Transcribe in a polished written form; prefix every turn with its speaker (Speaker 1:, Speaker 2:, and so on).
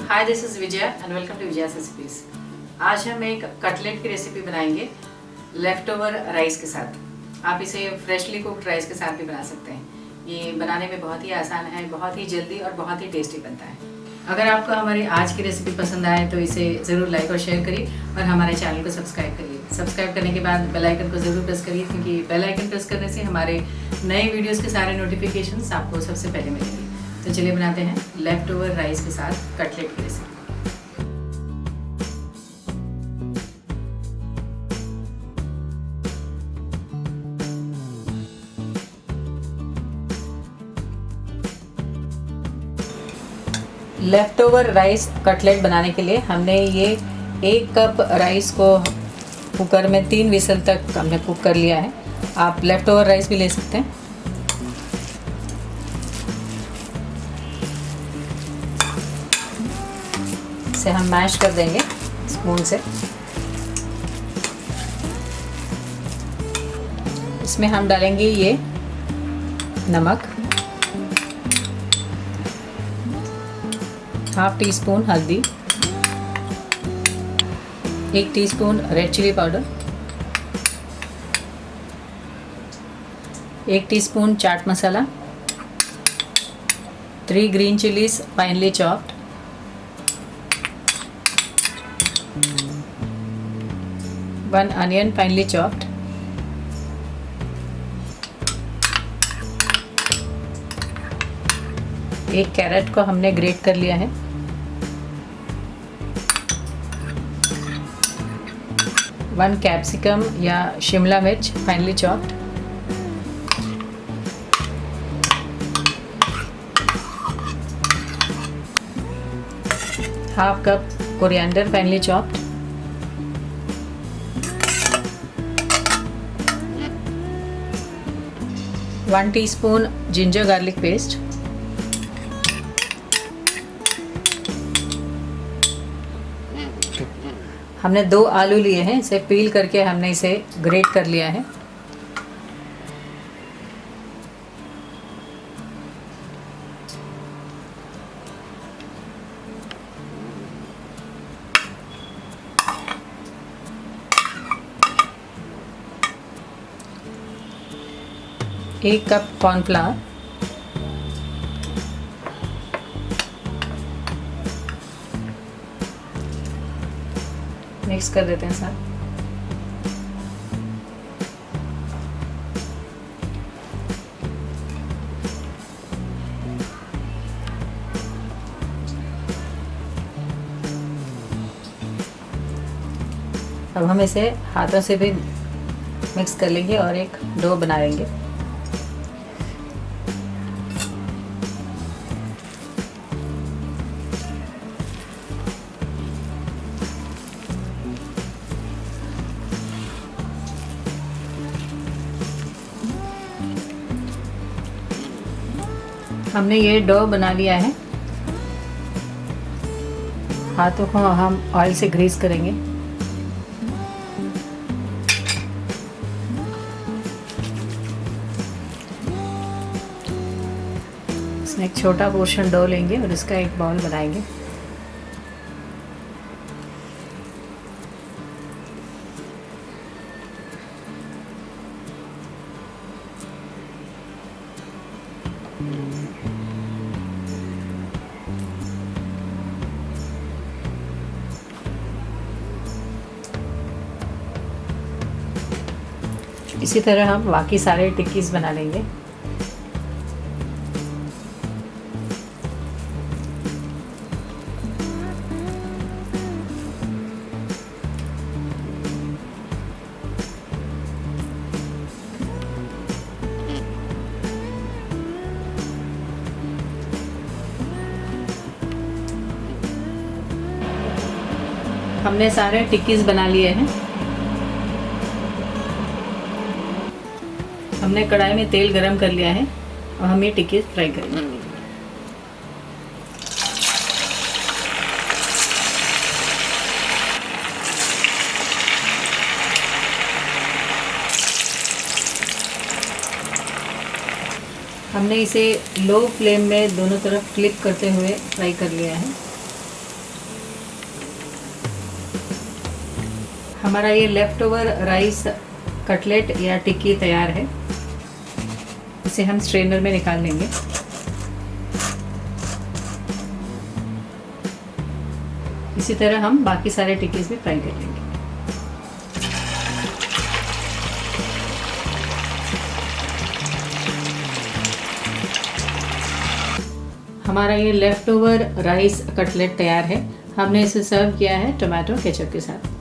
Speaker 1: Hi, this is Vijay and welcome to Vijaya's recipes. आज हम एक कटलेट की रेसिपी बनाएंगे लेफ़्ट ओवर राइस के साथ। आप इसे फ्रेशली कुक्ड राइस के साथ भी बना सकते हैं। ये बनाने में बहुत ही आसान है, बहुत ही जल्दी और बहुत ही टेस्टी बनता है। अगर आपको हमारी आज की रेसिपी पसंद आए तो इसे ज़रूर लाइक और शेयर करिए और हमारे चैनल को सब्सक्राइब करिए। सब्सक्राइब करने के बाद बेल आइकन को ज़रूर प्रेस करिए, क्योंकि बेल आइकन प्रेस करने से हमारे नए वीडियोज़ के सारे नोटिफिकेशंस आपको सबसे पहले मिलेंगे। तो चलिए बनाते हैं लेफ़्ट ओवर राइस के साथ कटलेट की recipe. Left over rice cutlet बनाने के लिए हमने ये 1 कप राइस को कुकर में 3 विसल तक हमने कुक कर लिया है। आप लेफ़्ट ओवर राइस भी ले सकते हैं। इसे हम मैश कर देंगे स्पून से। इसमें हम डालेंगे ये नमक, half tea spoon haldi, 1 teaspoon red chili powder, 1 teaspoon chaat masala, 3 green chilies finely chopped, 1 onion finely chopped, एक कैरेट को हमने ग्रेट कर लिया है, 1 कैप्सिकम या शिमला मिर्च finally chopped, half cup coriander finally chopped, 1 teaspoon ginger garlic paste, हमने 2 आलू लिए हैं, इसे पील करके हमने इसे ग्रेट कर लिया है। एक कप कॉर्नफ्लावर, मिक्स कर देते हैं साथ। अब हम इसे हाथों से भी मिक्स कर लेंगे और एक डो बना लेंगे। हमने ये डो बना लिया है। हाथों को हम ऑयल से ग्रीस करेंगे। इसमें एक छोटा पोर्शन डो लेंगे और इसका एक बॉल बनाएंगे। इसी तरह हम बाकी सारे टिक्कीज बना लेंगे। हमने सारे टिक्कीज बना लिए हैं। हमने कढ़ाई में तेल गरम कर लिया है और हम ये टिक्की फ्राई करेंगे। हमने इसे लो फ्लेम में दोनों तरफ फ्लिप करते हुए फ्राई कर लिया है। हमारा ये लेफ़्ट ओवर राइस कटलेट या टिक्की तैयार है। इसे हम स्ट्रेनर में निकाल लेंगे। इसी तरह हम बाकी सारे टिक्कीज़ भी फ्राई कर लेंगे। हमारा ये लेफ़्ट ओवर राइस कटलेट तैयार है। हमने इसे सर्व किया है टोमेटो केचप के साथ।